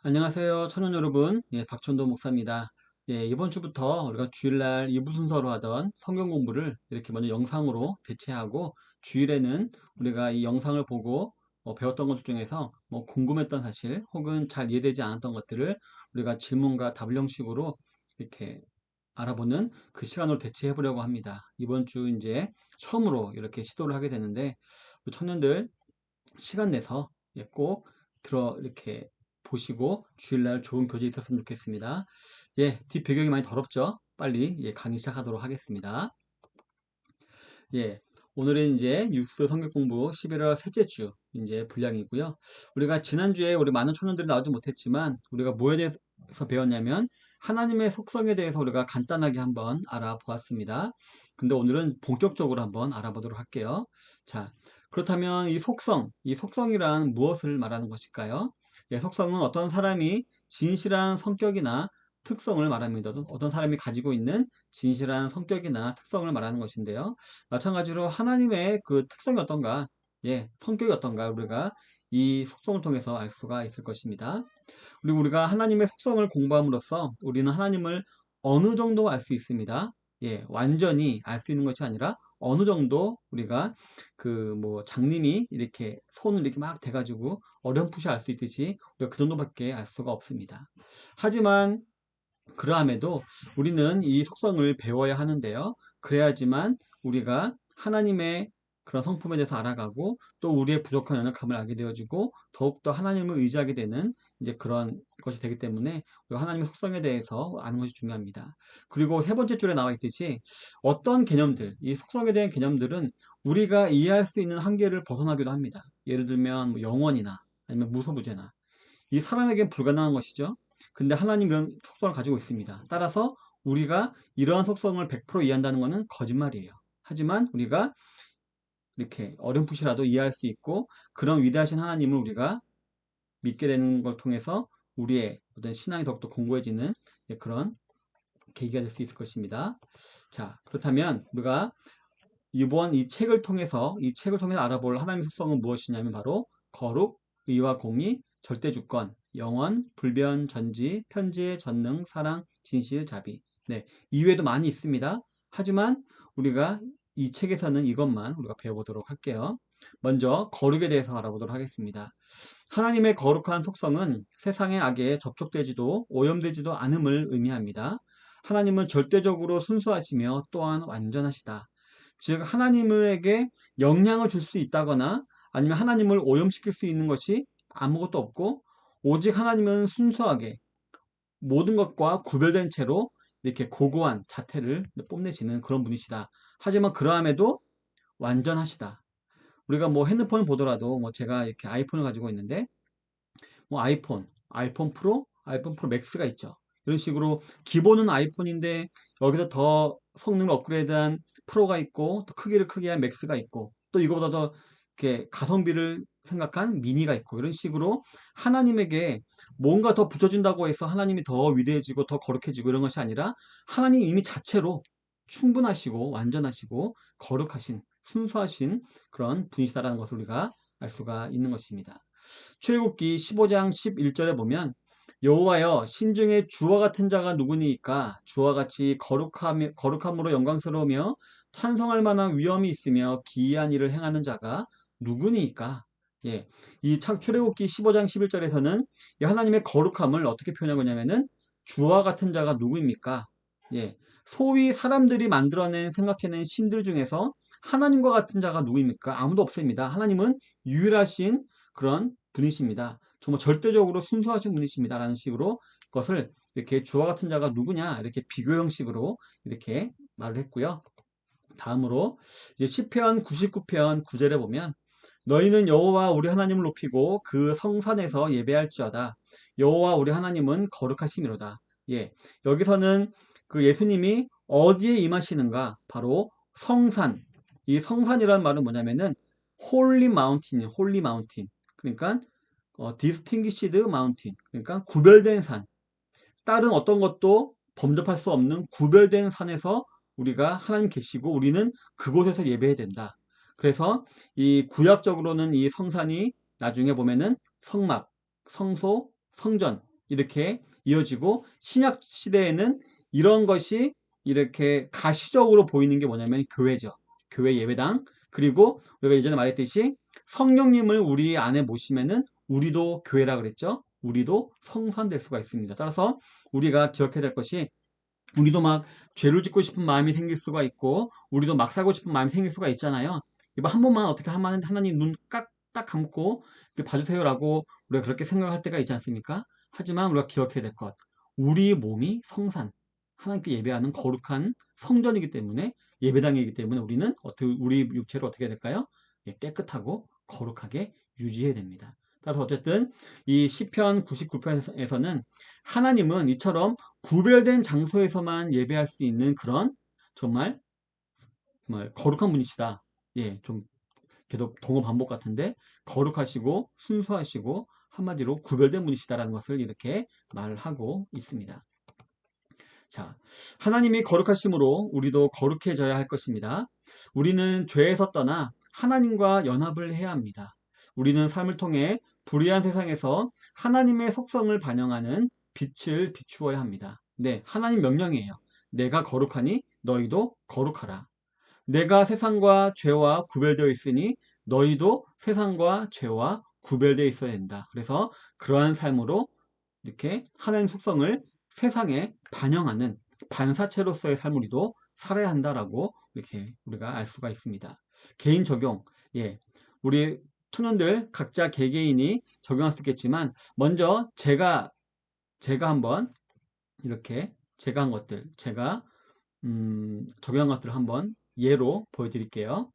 안녕하세요, 청년 여러분. 박천도 목사입니다. 이번 주부터 우리가 주일날 2부 순서로 하던 성경 공부를 이렇게 먼저 영상으로 대체하고, 주일에는 우리가 이 영상을 보고 배웠던 것 중에서 뭐 궁금했던 사실 혹은 잘 이해되지 않았던 것들을 우리가 질문과 답을 형식으로 이렇게 알아보는 그 시간으로 대체해 보려고 합니다. 이번 주 이제 처음으로 이렇게 시도를 하게 되는데, 우리 청년들 시간 내서 꼭 이렇게 보시고 주일날 좋은 교제 있었으면 좋겠습니다. 뒷 배경이 많이 더럽죠? 빨리 강의 시작하도록 하겠습니다. 오늘은 이제 뉴스 성경 공부 11월 셋째 주 이제 분량이고요. 우리가 지난주에 우리 많은 청년들이 나오지 못했지만, 우리가 뭐에 대해서 배웠냐면 하나님의 속성에 대해서 우리가 간단하게 한번 알아보았습니다. 근데 오늘은 본격적으로 한번 알아보도록 할게요. 자, 그렇다면 이 속성이란 무엇을 말하는 것일까요? 속성은 어떤 사람이 진실한 성격이나 특성을 말합니다. 어떤 사람이 가지고 있는 진실한 성격이나 특성을 말하는 것인데요. 마찬가지로 하나님의 그 특성이 어떤가, 성격이 어떤가, 우리가 이 속성을 통해서 알 수가 있을 것입니다. 그리고 우리가 하나님의 속성을 공부함으로써 우리는 하나님을 어느 정도 알 수 있습니다. 완전히 알 수 있는 것이 아니라 어느 정도 우리가 그 뭐 장님이 이렇게 손을 이렇게 막 대가지고 어렴풋이 알 수 있듯이 우리가 그 정도밖에 알 수가 없습니다. 하지만 그러함에도 우리는 이 속성을 배워야 하는데요. 그래야지만 우리가 하나님의 그런 성품에 대해서 알아가고, 또 우리의 부족한 연약함을 알게 되어지고, 더욱더 하나님을 의지하게 되는 이제 그런 것이 되기 때문에 우리가 하나님의 속성에 대해서 아는 것이 중요합니다. 그리고 세 번째 줄에 나와 있듯이 어떤 개념들, 이 속성에 대한 개념들은 우리가 이해할 수 있는 한계를 벗어나기도 합니다. 예를 들면 뭐 영원이나 아니면 무소부재나, 이 사람에겐 불가능한 것이죠. 근데 하나님 이런 속성을 가지고 있습니다. 따라서 우리가 이러한 속성을 100% 이해한다는 것은 거짓말이에요. 하지만 우리가 이렇게 어렴풋이라도 이해할 수 있고, 그런 위대하신 하나님을 우리가 믿게 되는 걸 통해서 우리의 어떤 신앙이 더욱더 공고해지는 그런 계기가 될 수 있을 것입니다. 자, 그렇다면 우리가 이번 이 책을 통해서 알아볼 하나님의 속성은 무엇이냐면 바로 거룩, 의와 공의, 절대주권, 영원, 불변, 전지, 편재, 전능, 사랑, 진실, 자비. 이외에도 많이 있습니다. 하지만 우리가 이 책에서는 이것만 우리가 배워보도록 할게요. 먼저 거룩에 대해서 알아보도록 하겠습니다. 하나님의 거룩한 속성은 세상의 악에 접촉되지도 오염되지도 않음을 의미합니다. 하나님은 절대적으로 순수하시며 또한 완전하시다. 즉 하나님에게 영향을 줄 수 있다거나 아니면 하나님을 오염시킬 수 있는 것이 아무것도 없고, 오직 하나님은 순수하게 모든 것과 구별된 채로 이렇게 고고한 자태를 뽐내시는 그런 분이시다. 하지만 그러함에도 완전하시다. 우리가 뭐 핸드폰을 보더라도, 뭐 제가 이렇게 아이폰을 가지고 있는데, 뭐 아이폰 프로, 아이폰 프로 맥스가 있죠. 이런 식으로 기본은 아이폰인데 여기서 더 성능을 업그레이드한 프로가 있고, 또 크기를 크게 한 맥스가 있고, 또 이거보다 더 이렇게 가성비를 생각한 미니가 있고, 이런 식으로 하나님에게 뭔가 더 붙여준다고 해서 하나님이 더 위대해지고 더 거룩해지고 이런 것이 아니라, 하나님 이미 자체로 충분하시고 완전하시고 거룩하신 순수하신 그런 분이시다라는 것을 우리가 알 수가 있는 것입니다. 출애굽기 15장 11절에 보면, 여호와여 신중에 주와 같은 자가 누구니까 주와 같이 거룩함으로 영광스러우며 찬송할 만한 위엄이 있으며 기이한 일을 행하는 자가 누구니까. 이 출애굽기 15장 11절에서는 하나님의 거룩함을 어떻게 표현하고 있냐면은 주와 같은 자가 누구입니까? 소위 사람들이 만들어낸 생각해낸 신들 중에서 하나님과 같은 자가 누구입니까? 아무도 없습니다. 하나님은 유일하신 그런 분이십니다. 정말 절대적으로 순수하신 분이십니다. 라는 식으로 그것을 이렇게 주와 같은 자가 누구냐 이렇게 비교 형식으로 이렇게 말을 했고요. 다음으로 이제 시편 99편 9절에 보면, 너희는 여호와 우리 하나님을 높이고 그 성산에서 예배할지어다. 여호와 우리 하나님은 거룩하심이로다. 여기서는 그 예수님이 어디에 임하시는가? 바로 성산. 이 성산이라는 말은 뭐냐면은 홀리 마운틴, 홀리 마운틴. 그러니까 distinguished mountain. 그러니까 구별된 산. 다른 어떤 것도 범접할 수 없는 구별된 산에서 우리가 하나님 계시고 우리는 그곳에서 예배해야 된다. 그래서 이 구약적으로는 이 성산이 나중에 보면은 성막, 성소, 성전 이렇게 이어지고 신약 시대에는 이런 것이 이렇게 가시적으로 보이는 게 뭐냐면 교회죠. 교회 예배당. 그리고 우리가 예전에 말했듯이 성령님을 우리 안에 모시면은 우리도 교회라 그랬죠. 우리도 성산될 수가 있습니다. 따라서 우리가 기억해야 될 것이 우리도 막 죄를 짓고 싶은 마음이 생길 수가 있고 우리도 막 살고 싶은 마음이 생길 수가 있잖아요. 이거 한 번만 어떻게 하면 하나님 눈 딱 감고 봐주세요라고 우리가 그렇게 생각할 때가 있지 않습니까? 하지만 우리가 기억해야 될 것, 우리 몸이 성산, 하나님께 예배하는 거룩한 성전이기 때문에 예배당이기 때문에 우리는 어떻게 우리 육체를 어떻게 해야 될까요? 예, 깨끗하고 거룩하게 유지해야 됩니다. 따라서 어쨌든 이 시편 99편에서는 하나님은 이처럼 구별된 장소에서만 예배할 수 있는 그런 정말 정말 거룩한 분이시다. 예, 좀 계속 동어 반복 같은데 거룩하시고 순수하시고 한마디로 구별된 분이시다라는 것을 이렇게 말하고 있습니다. 자, 하나님이 거룩하심으로 우리도 거룩해져야 할 것입니다. 우리는 죄에서 떠나 하나님과 연합을 해야 합니다. 우리는 삶을 통해 불의한 세상에서 하나님의 속성을 반영하는 빛을 비추어야 합니다. 네, 하나님 명령이에요. 내가 거룩하니 너희도 거룩하라. 내가 세상과 죄와 구별되어 있으니 너희도 세상과 죄와 구별되어 있어야 된다. 그래서 그러한 삶으로 이렇게 하나님 속성을 세상에 반영하는 반사체로서의 삶을 우리도 살아야 한다라고 이렇게 우리가 알 수가 있습니다. 개인 적용, 예, 우리 청년들 각자 개개인이 적용할 수 있겠지만 먼저 제가 한번 이렇게 제가 한 것들, 제가 적용한 것들을 한번 예로 보여드릴게요.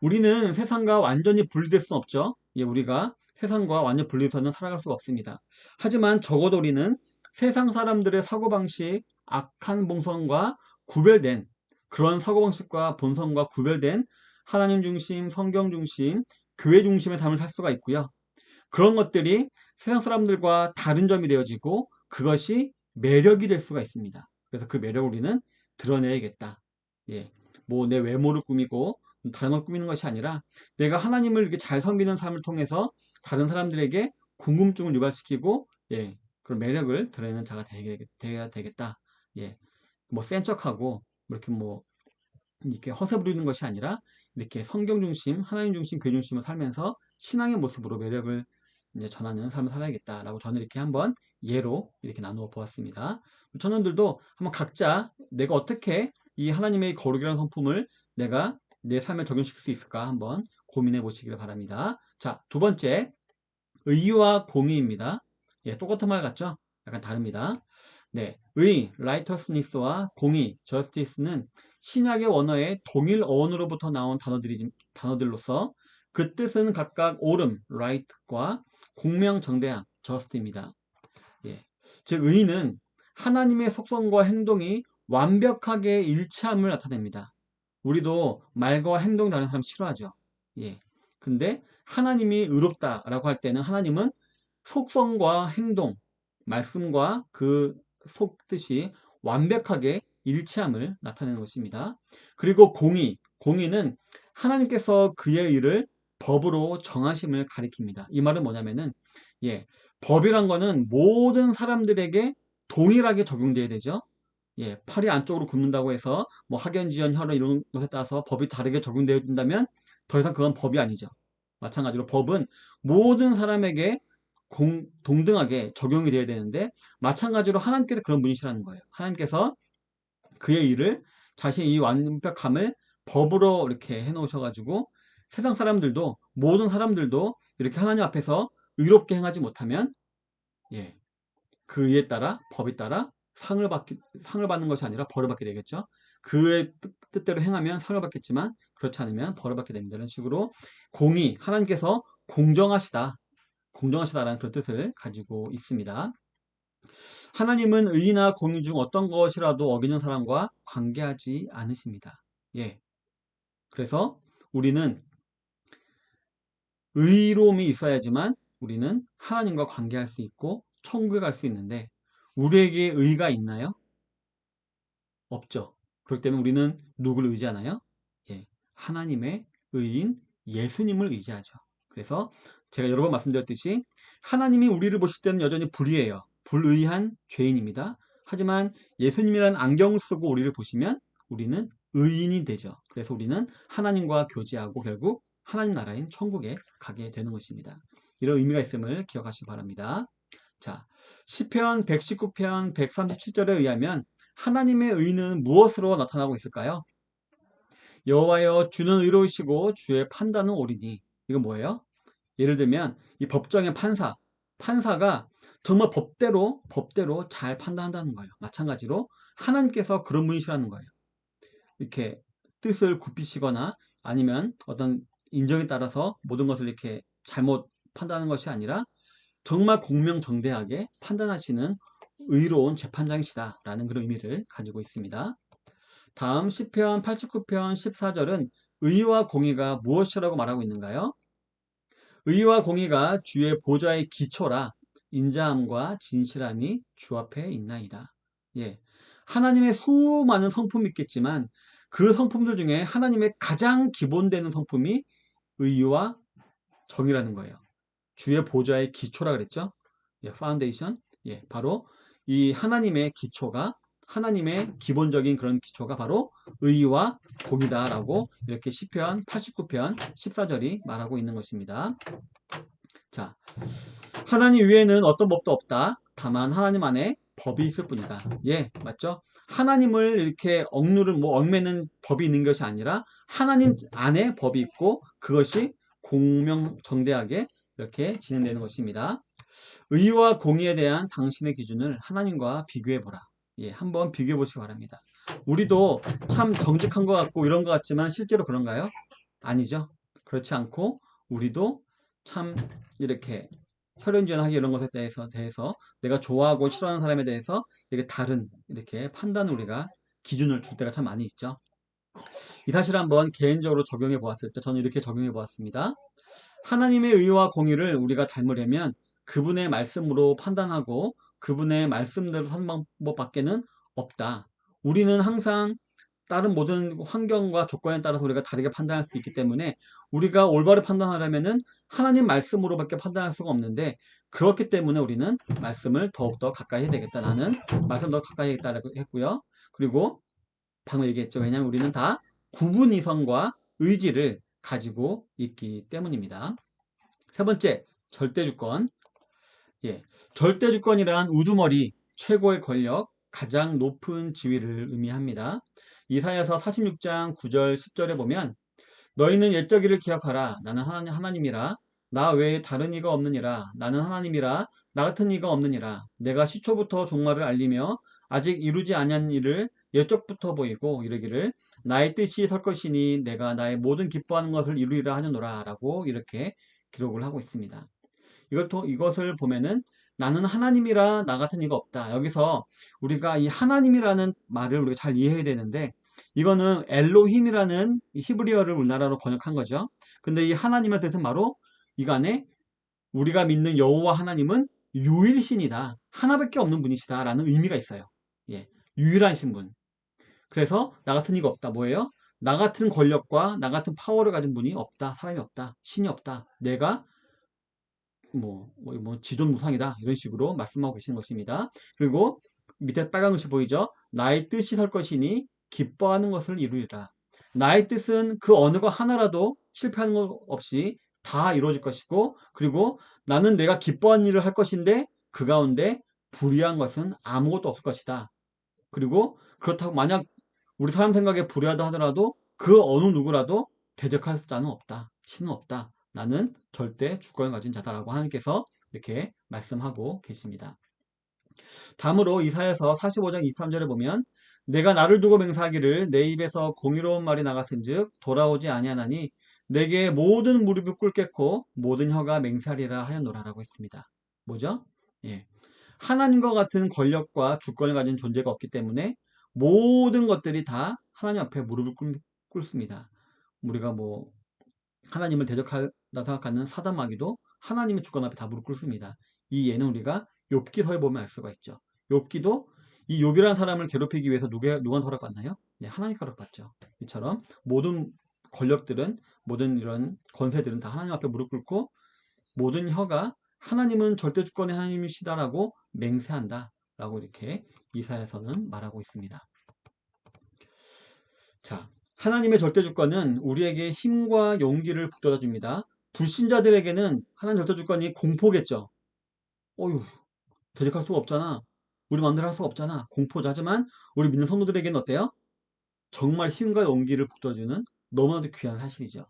우리는 세상과 완전히 분리될 수는 없죠. 예, 우리가 세상과 완전 분리해서는 살아갈 수가 없습니다. 하지만 적어도 우리는 세상 사람들의 사고방식, 악한 본성과 구별된 그런 사고방식과 본성과 구별된 하나님 중심, 성경 중심, 교회 중심의 삶을 살 수가 있고요. 그런 것들이 세상 사람들과 다른 점이 되어지고 그것이 매력이 될 수가 있습니다. 그래서 그 매력을 우리는 드러내야겠다. 예. 뭐 내 외모를 꾸미고 다른 걸 꾸미는 것이 아니라 내가 하나님을 이렇게 잘 섬기는 삶을 통해서 다른 사람들에게 궁금증을 유발시키고 예. 그런 매력을 드러내는 자가 되어야 되겠다. 예. 뭐 센 척하고 뭐 이렇게 뭐 이렇게 허세 부리는 것이 아니라 이렇게 성경 중심, 하나님 중심, 교회 중심을 살면서 신앙의 모습으로 매력을 이제 전하는 삶을 살아야겠다라고 저는 이렇게 한번 예로 이렇게 나누어 보았습니다. 청년들도 한번 각자 내가 어떻게 이 하나님의 거룩이라는 성품을 내가 내 삶에 적용시킬 수 있을까 한번 고민해 보시기를 바랍니다. 자, 두 번째, 의와 공의입니다. 예, 똑같은 말 같죠? 약간 다릅니다. 네, 의, righteousness와 공의, justice는 신약의 원어의 동일 어원으로부터 나온 단어들로서 그 뜻은 각각 옳음, right과 공명정대함, just입니다. 예, 즉 의는 하나님의 속성과 행동이 완벽하게 일치함을 나타냅니다. 우리도 말과 행동 다른 사람 싫어하죠. 예. 근데 하나님이 의롭다라고 할 때는 하나님은 속성과 행동, 말씀과 그 속뜻이 완벽하게 일치함을 나타내는 것입니다. 그리고 공의는 하나님께서 그의 일을 법으로 정하심을 가리킵니다. 이 말은 뭐냐면은 예, 법이란 거는 모든 사람들에게 동일하게 적용돼야 되죠. 예, 팔이 안쪽으로 굽는다고 해서 뭐 학연지연 혈연 이런 것에 따라서 법이 다르게 적용되어 준다면 더 이상 그건 법이 아니죠. 마찬가지로 법은 모든 사람에게 동등하게 적용이 되어야 되는데 마찬가지로 하나님께서 그런 분이시라는 거예요. 하나님께서 그의 일을 자신의 이 완벽함을 법으로 이렇게 해놓으셔가지고 세상 사람들도 모든 사람들도 이렇게 하나님 앞에서 의롭게 행하지 못하면 예, 그 의에 따라 법에 따라 상을 받는 것이 아니라 벌을 받게 되겠죠. 그의 뜻대로 행하면 상을 받겠지만 그렇지 않으면 벌을 받게 됩니다. 이런 식으로 하나님께서 공정하시다라는 그런 뜻을 가지고 있습니다. 하나님은 의나 공의 중 어떤 것이라도 어기는 사람과 관계하지 않으십니다. 예. 그래서 우리는 의로움이 있어야지만 우리는 하나님과 관계할 수 있고 천국에 갈 수 있는데 우리에게 의가 있나요? 없죠. 그렇기 때문에 우리는 누구를 의지하나요? 예, 하나님의 의인 예수님을 의지하죠. 그래서 제가 여러 번 말씀드렸듯이 하나님이 우리를 보실 때는 여전히 불의해요. 불의한 죄인입니다. 하지만 예수님이라는 안경을 쓰고 우리를 보시면 우리는 의인이 되죠. 그래서 우리는 하나님과 교제하고 결국 하나님 나라인 천국에 가게 되는 것입니다. 이런 의미가 있음을 기억하시기 바랍니다. 자, 시편 119편 137절에 의하면 하나님의 의는 무엇으로 나타나고 있을까요? 여호와여 주는 의로우시고 주의 판단은 옳으니. 이건 뭐예요? 예를 들면 이 법정의 판사가 정말 법대로 잘 판단한다는 거예요. 마찬가지로 하나님께서 그런 분이시라는 거예요. 이렇게 뜻을 굽히시거나 아니면 어떤 인정에 따라서 모든 것을 이렇게 잘못 판단하는 것이 아니라 정말 공명정대하게 판단하시는 의로운 재판장이시다라는 그런 의미를 가지고 있습니다. 다음 시편 89편 14절은 의와 공의가 무엇이라고 말하고 있는가요? 의와 공의가 주의 보좌의 기초라 인자함과 진실함이 주 앞에 있나이다. 예. 하나님의 수많은 성품이 있겠지만 그 성품들 중에 하나님의 가장 기본되는 성품이 의와 정의라는 거예요. 주의 보좌의 기초라 그랬죠? 예, 파운데이션. 예, 바로 이 하나님의 기초가 하나님의 기본적인 그런 기초가 바로 의와 공이다라고 이렇게 시편 89편 14절이 말하고 있는 것입니다. 자, 하나님 위에는 어떤 법도 없다. 다만 하나님 안에 법이 있을 뿐이다. 예, 맞죠? 하나님을 이렇게 얽매는 법이 있는 것이 아니라 하나님 안에 법이 있고 그것이 공명정대하게 이렇게 진행되는 것입니다. 의와 공의에 대한 당신의 기준을 하나님과 비교해 보라. 예, 한번 비교해 보시기 바랍니다. 우리도 참 정직한 것 같고 이런 것 같지만 실제로 그런가요? 아니죠. 그렇지 않고 우리도 참 이렇게 혈연지연하게 이런 것에 대해서 내가 좋아하고 싫어하는 사람에 대해서 이렇게 다른 이렇게 판단을 우리가 기준을 줄 때가 참 많이 있죠. 이 사실을 한번 개인적으로 적용해 보았을 때 저는 이렇게 적용해 보았습니다. 하나님의 의와 공의를 우리가 닮으려면 그분의 말씀으로 판단하고 그분의 말씀대로 사는 방법밖에는 없다. 우리는 항상 다른 모든 환경과 조건에 따라서 우리가 다르게 판단할 수 있기 때문에 우리가 올바르게 판단하려면은 하나님 말씀으로밖에 판단할 수가 없는데 그렇기 때문에 우리는 말씀을 더욱더 가까이 해야 되겠다. 나는 말씀 더 가까이 해야겠다라고 했고요. 그리고 방금 얘기했죠. 왜냐하면 우리는 다 구분 이성과 의지를 가지고 있기 때문입니다. 세 번째, 절대주권. 예, 절대주권이란 우두머리, 최고의 권력, 가장 높은 지위를 의미합니다. 이사야서 46장 9절 10절에 보면 너희는 옛적 일을 기억하라. 나는 하나님이라. 나 외에 다른 이가 없느니라. 나는 하나님이라. 나 같은 이가 없느니라. 내가 시초부터 종말을 알리며 아직 이루지 아니한 일을 옛적부터 보이고 이르기를 나의 뜻이 설 것이니 내가 나의 모든 기뻐하는 것을 이루리라 하느노라 라고 이렇게 기록을 하고 있습니다. 이것을 보면은 나는 하나님이라 나 같은 이가 없다. 여기서 우리가 이 하나님이라는 말을 우리가 잘 이해해야 되는데 이거는 엘로힘이라는 히브리어를 우리나라로 번역한 거죠. 근데 이 하나님의 뜻은 바로 이간에 우리가 믿는 여호와 하나님은 유일신이다. 하나밖에 없는 분이시다. 라는 의미가 있어요. 예, 유일하신 분. 그래서 나 같은 이가 없다. 뭐예요? 나 같은 권력과 나 같은 파워를 가진 분이 없다. 사람이 없다. 신이 없다. 내가 지존무상이다. 이런 식으로 말씀하고 계시는 것입니다. 그리고 밑에 빨간 글씨 보이죠? 나의 뜻이 설 것이니 기뻐하는 것을 이루리라. 나의 뜻은 그 어느 것 하나라도 실패하는 것 없이 다 이루어질 것이고 그리고 나는 내가 기뻐하는 일을 할 것인데 그 가운데 불의한 것은 아무것도 없을 것이다. 그리고 그렇다고 만약 우리 사람 생각에 불의하다 하더라도 그 어느 누구라도 대적할 자는 없다. 신은 없다. 나는 절대 주권을 가진 자다라고 하나님께서 이렇게 말씀하고 계십니다. 다음으로 이사야서 45장 23절에 보면 내가 나를 두고 맹세하기를 내 입에서 공의로운 말이 나갔은즉 돌아오지 아니하나니 내게 모든 무릎이 꿇겠고 모든 혀가 맹세하리라 하였노라라고 했습니다. 뭐죠? 예. 하나님과 같은 권력과 주권을 가진 존재가 없기 때문에 모든 것들이 다 하나님 앞에 무릎을 꿇습니다. 우리가 하나님을 대적하다 생각하는 사단 마귀도 하나님의 주권 앞에 다 무릎 꿇습니다. 이 예는 우리가 욥기서에 보면 알 수가 있죠. 욥기도 이 욥이라는 사람을 괴롭히기 위해서 누구한테 허락받나요? 네, 하나님께 허락받죠. 이처럼 모든 권력들은 모든 이런 권세들은 다 하나님 앞에 무릎 꿇고 모든 혀가 하나님은 절대 주권의 하나님이시다라고 맹세한다 라고 이렇게 이사야서는 말하고 있습니다. 자, 하나님의 절대 주권은 우리에게 힘과 용기를 북돋아 줍니다. 불신자들에게는 하나님 절대 주권이 공포겠죠. 어휴, 대적할 수가 없잖아. 우리 마음대로 할 수가 없잖아. 공포죠. 하지만 우리 믿는 성도들에게는 어때요? 정말 힘과 용기를 북돋아주는 너무나도 귀한 사실이죠.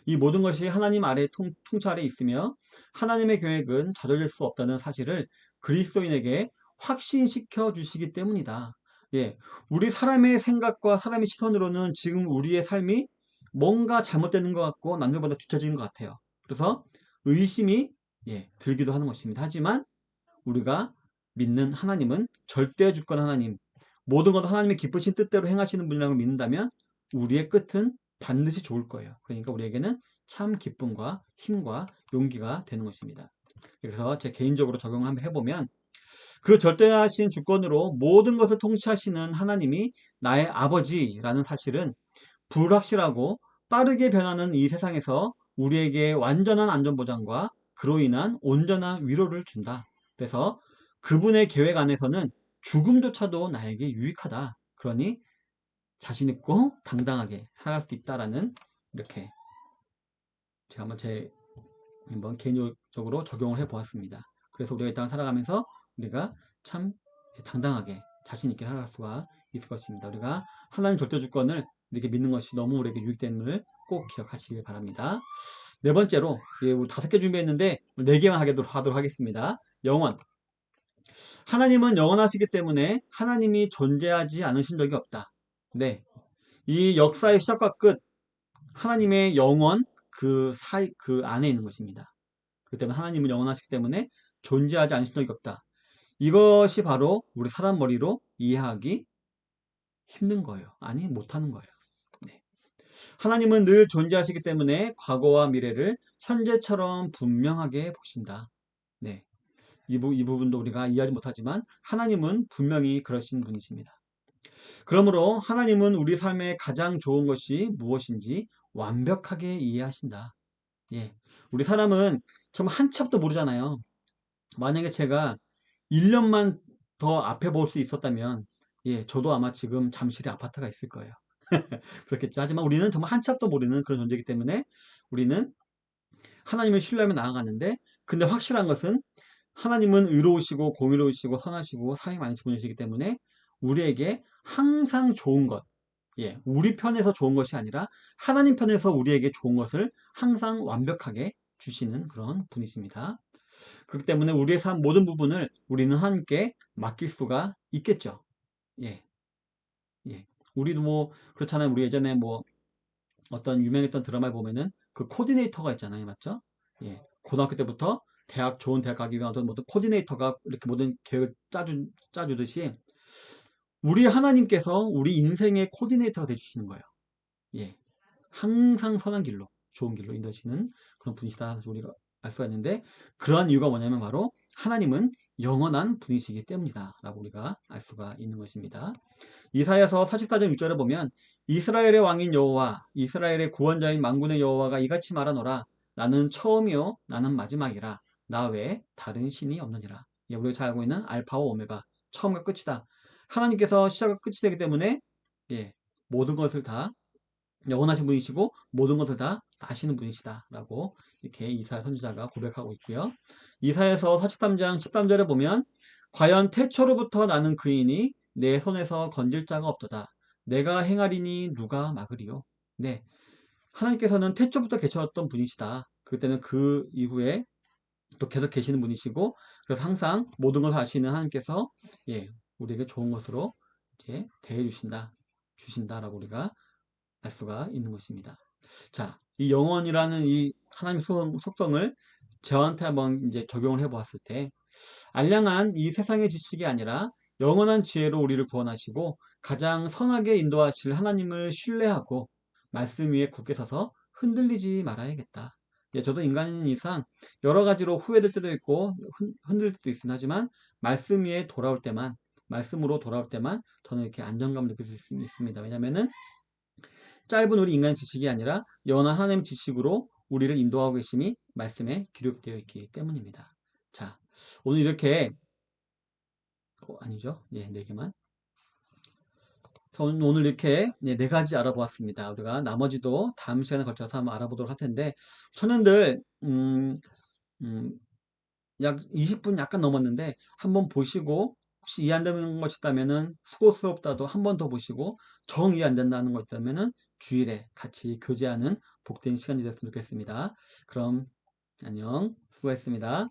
이 모든 것이 하나님 아래 통찰에 있으며 하나님의 계획은 저절될 수 없다는 사실을 그리스도인에게 확신시켜 주시기 때문이다. 예, 우리 사람의 생각과 사람의 시선으로는 지금 우리의 삶이 뭔가 잘못되는 것 같고 남들보다 뒤처지는 것 같아요. 그래서 의심이 들기도 하는 것입니다. 하지만 우리가 믿는 하나님은 절대 주권 하나님, 모든 것을 하나님의 기쁘신 뜻대로 행하시는 분이라고 믿는다면 우리의 끝은 반드시 좋을 거예요. 그러니까 우리에게는 참 기쁨과 힘과 용기가 되는 것입니다. 그래서 제 개인적으로 적용을 한번 해보면 그 절대하신 주권으로 모든 것을 통치하시는 하나님이 나의 아버지라는 사실은 불확실하고 빠르게 변하는 이 세상에서 우리에게 완전한 안전보장과 그로 인한 온전한 위로를 준다. 그래서 그분의 계획 안에서는 죽음조차도 나에게 유익하다. 그러니 자신 있고 당당하게 살아갈 수 있다라는 이렇게 제가 한번 개인적으로 적용을 해 보았습니다. 그래서 우리가 이 땅을 살아가면서 우리가 참 당당하게 자신 있게 살아갈 수가 있을 것입니다. 우리가 하나님 절대 주권을 이렇게 믿는 것이 너무 우리에게 유익됨을 꼭 기억하시길 바랍니다. 네 번째로 우리 5개 준비했는데 4개만 하도록 하겠습니다. 영원. 하나님은 영원하시기 때문에 하나님이 존재하지 않으신 적이 없다. 네. 이 역사의 시작과 끝, 하나님의 영원 그 안에 있는 것입니다. 그렇기 때문에 하나님은 영원하시기 때문에 존재하지 않으신 적이 없다. 이것이 바로 우리 사람 머리로 이해하기 힘든 거예요. 아니, 못하는 거예요. 네. 하나님은 늘 존재하시기 때문에 과거와 미래를 현재처럼 분명하게 보신다. 네. 이 부분도 우리가 이해하지 못하지만 하나님은 분명히 그러신 분이십니다. 그러므로 하나님은 우리 삶의 가장 좋은 것이 무엇인지 완벽하게 이해하신다. 예. 우리 사람은 정말 한 치 앞도 모르잖아요. 만약에 제가 1년만 더 앞에 볼 수 있었다면, 저도 아마 지금 잠실에 아파트가 있을 거예요. 그렇겠죠. 하지만 우리는 정말 한 치 앞도 모르는 그런 존재이기 때문에 우리는 하나님을 신뢰하며 나아가는데, 근데 확실한 것은 하나님은 의로우시고 공의로우시고 선하시고 사랑이 많으신 분이시기 때문에 우리에게 항상 좋은 것, 우리 편에서 좋은 것이 아니라 하나님 편에서 우리에게 좋은 것을 항상 완벽하게 주시는 그런 분이십니다. 그렇기 때문에 우리의 삶 모든 부분을 우리는 하나님께 맡길 수가 있겠죠. 예, 예. 우리도 뭐 그렇잖아요. 우리 예전에 뭐 어떤 유명했던 드라마에 보면은 그 코디네이터가 있잖아요. 맞죠? 예. 고등학교 때부터 좋은 대학 가기 위한 어떤 모든 코디네이터가 이렇게 모든 계획을 짜주듯이 우리 하나님께서 우리 인생의 코디네이터가 되주시는 거예요. 예. 항상 선한 길로, 좋은 길로 인도하시는 그런 분이시다. 그래서 우리가 알 수가 있는데, 그러한 이유가 뭐냐면 바로 하나님은 영원한 분이시기 때문이다. 라고 우리가 알 수가 있는 것입니다. 이사야서 44장 6절에 보면 이스라엘의 왕인 여호와, 이스라엘의 구원자인 만군의 여호와가 이같이 말하노라. 나는 처음이요, 나는 마지막이라. 나 외에 다른 신이 없느니라. 우리가 잘 알고 있는 알파와 오메가, 처음과 끝이다. 하나님께서 시작과 끝이 되기 때문에 모든 것을 다 영원하신 분이시고 모든 것을 다 아시는 분이시다 라고 이렇게 이사야 선지자가 고백하고 있고요. 이사야서 43장 13절에 보면 과연 태초로부터 나는 그이니 내 손에서 건질 자가 없도다. 내가 행하리니 누가 막으리요. 네, 하나님께서는 태초부터 계셨던 분이시다. 그렇기 때문에 그 이후에 또 계속 계시는 분이시고, 그래서 항상 모든 것을 아시는 하나님께서 우리에게 좋은 것으로 이제 대해 주신다라고 우리가 알 수가 있는 것입니다. 자, 이 영원이라는 이 하나님의 속성을 저한테 한번 이제 적용을 해 보았을 때, 알량한 이 세상의 지식이 아니라 영원한 지혜로 우리를 구원하시고 가장 선하게 인도하실 하나님을 신뢰하고 말씀 위에 굳게 서서 흔들리지 말아야겠다. 저도 인간인 이상 여러 가지로 후회될 때도 있고 흔들릴 때도 있긴 하지만 말씀 위에 돌아올 때만, 말씀으로 돌아올 때만 저는 이렇게 안정감을 느낄 수 있습니다. 왜냐면은 짧은 우리 인간의 지식이 아니라 영원한 하나님의 지식으로 우리를 인도하고 계심이 말씀에 기록되어 있기 때문입니다. 자, 오늘 이렇게 아니죠? 예, 네 개만. 저는 오늘 이렇게 네 가지 알아보았습니다. 우리가 나머지도 다음 시간에 걸쳐서 한번 알아보도록 할 텐데, 청년들 음, 약 20분 약간 넘었는데 한번 보시고 혹시 이해 안 되는 것 있다면은 수고스럽다도 한 번 더 보시고 정 이해 안 된다는 것 있다면은 주일에 같이 교제하는 복된 시간이 됐으면 좋겠습니다. 그럼 안녕. 수고했습니다.